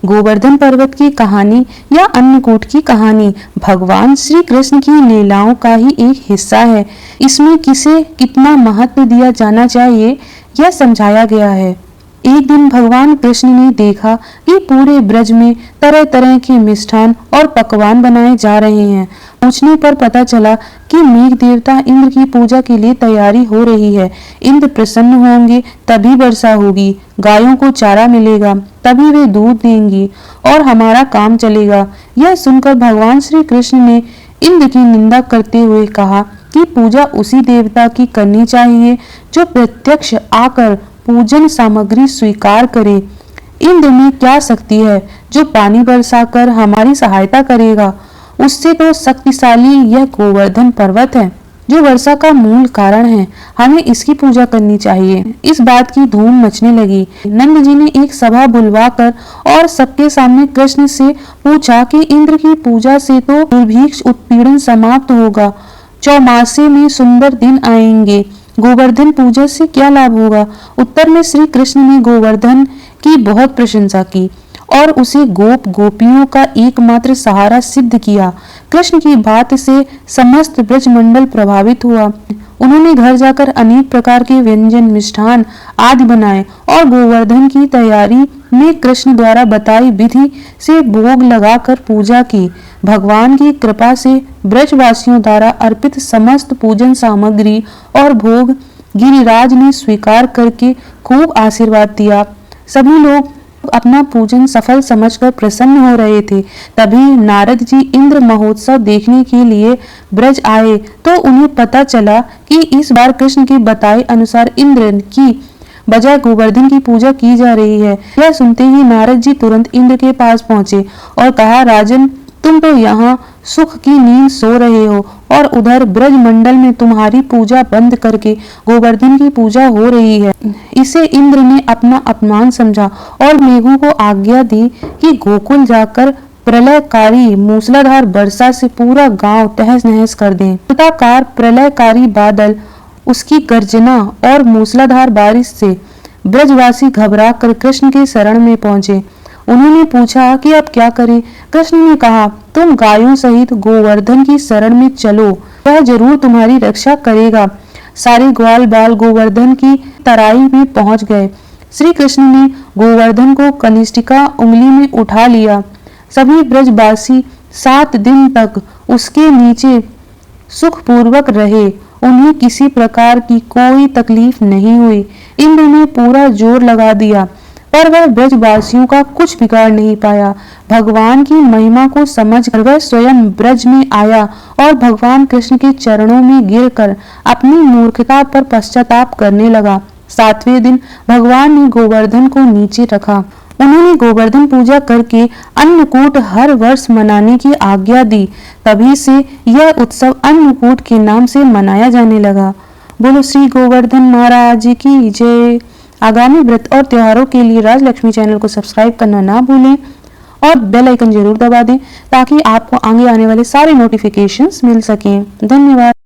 गोवर्धन पर्वत की कहानी या अन्नकूट की कहानी भगवान श्री कृष्ण की लीलाओं का ही एक हिस्सा है। इसमें किसे कितना महत्व दिया जाना चाहिए यह समझाया गया है। एक दिन भगवान कृष्ण ने देखा कि पूरे ब्रज में तरह तरह के मिष्ठान और पकवान बनाए जा रहे हैं। पूछने पर पता चला कि मेघ देवता इंद्र की पूजा के लिए तैयारी हो रही है। इंद्र प्रसन्न होंगे तभी वर्षा होगी, गायों को चारा मिलेगा तभी वे दूध देंगी और हमारा काम चलेगा। यह सुनकर भगवान श्री कृष्ण ने इंद्र की निंदा करते हुए कहा कि पूजा उसी देवता की करनी चाहिए जो प्रत्यक्ष आकर पूजन सामग्री स्वीकार करे। इंद्र में क्या शक्ति है जो पानी बरसाकर हमारी सहायता करेगा? उससे तो शक्तिशाली यह गोवर्धन पर्वत है जो वर्षा का मूल कारण है। हमें इसकी पूजा करनी चाहिए। इस बात की धूम मचने लगी। नंद जी ने एक सभा बुलवाकर और सबके सामने कृष्ण से पूछा कि इंद्र की पूजा से तो दुर्भिक्ष उत्पीड़न समाप्त होगा, चौमासे में सुंदर दिन आएंगे, गोवर्धन पूजा से क्या लाभ होगा? उत्तर में श्री कृष्ण ने गोवर्धन की बहुत प्रशंसा की और उसे गोप गोपियों का एकमात्र सहारा सिद्ध किया। कृष्ण की बात से समस्त ब्रजमंडल प्रभावित हुआ। उन्होंने घर जाकर अनेक प्रकार के व्यंजन, मिष्ठान आदि बनाए और गोवर्धन की तैयारी में कृष्ण द्वारा बताई विधि से भोग लगाकर पूजा की। भगवान की कृपा से ब्रजवासियों द्वारा अर्पित समस्त पूजन सामग्री और भोग गिरिराज ने स्वीकार करके खूब आशीर्वाद दिया। सभी लोग अपना पूजन सफल समझकर प्रसन्न हो रहे थे। तभी नारद जी इंद्र महोत्सव देखने के लिए ब्रज आए तो उन्हें पता चला कि इस बार कृष्ण के बताए अनुसार इंद्र की बजाय गोवर्धन की पूजा की जा रही है। यह सुनते ही नारद जी तुरंत इंद्र के पास पहुंचे और कहा, राजन, तुम तो यहाँ सुख की नींद सो रहे हो और उधर ब्रज मंडल में तुम्हारी पूजा बंद करके गोवर्धन की पूजा हो रही है। इसे इंद्र ने अपना अपमान समझा और मेघों को आज्ञा दी कि गोकुल जाकर प्रलयकारी मूसलाधार वर्षा से पूरा गांव तहस नहस कर दें। वृत्ताकार प्रलयकारी बादल, उसकी गर्जना और मूसलाधार बारिश से ब्रजवासी घबरा कर कृष्ण के शरण में पहुंचे। उन्होंने पूछा कि अब क्या करें? कृष्ण ने कहा, तुम गायों सहित गोवर्धन की शरण में चलो, वह जरूर तुम्हारी रक्षा करेगा। सारे ग्वाल बाल गोवर्धन की तराई में पहुंच गए। श्री कृष्ण ने गोवर्धन को कनिष्ठिका उंगली में उठा लिया। सभी ब्रजवासी 7 दिन तक उसके नीचे सुखपूर्वक रहे। उन्हें किसी प्रकार की कोई तकलीफ नहीं हुई। इंद्र ने पूरा जोर लगा दिया पर वह ब्रजवासियों का कुछ बिगाड़ नहीं पाया। भगवान की महिमा को समझकर वह स्वयं ब्रज में आया और भगवान कृष्ण के चरणों में गिरकर अपनी मूर्खता पर पश्चाताप करने लगा। 7वें दिन भगवान ने गोवर्धन को नीचे रखा। उन्होंने गोवर्धन पूजा करके अन्नकूट हर वर्ष मनाने की आज्ञा दी। तभी से यह उत्सव अन्नकूट के नाम से मनाया जाने लगा। बोलो श्री गोवर्धन महाराज की जय। आगामी व्रत और त्योहारों के लिए राजलक्ष्मी चैनल को सब्सक्राइब करना ना भूलें और बेल आइकन जरूर दबा दें ताकि आपको आगे आने वाले सारे नोटिफिकेशंस मिल सकें। धन्यवाद।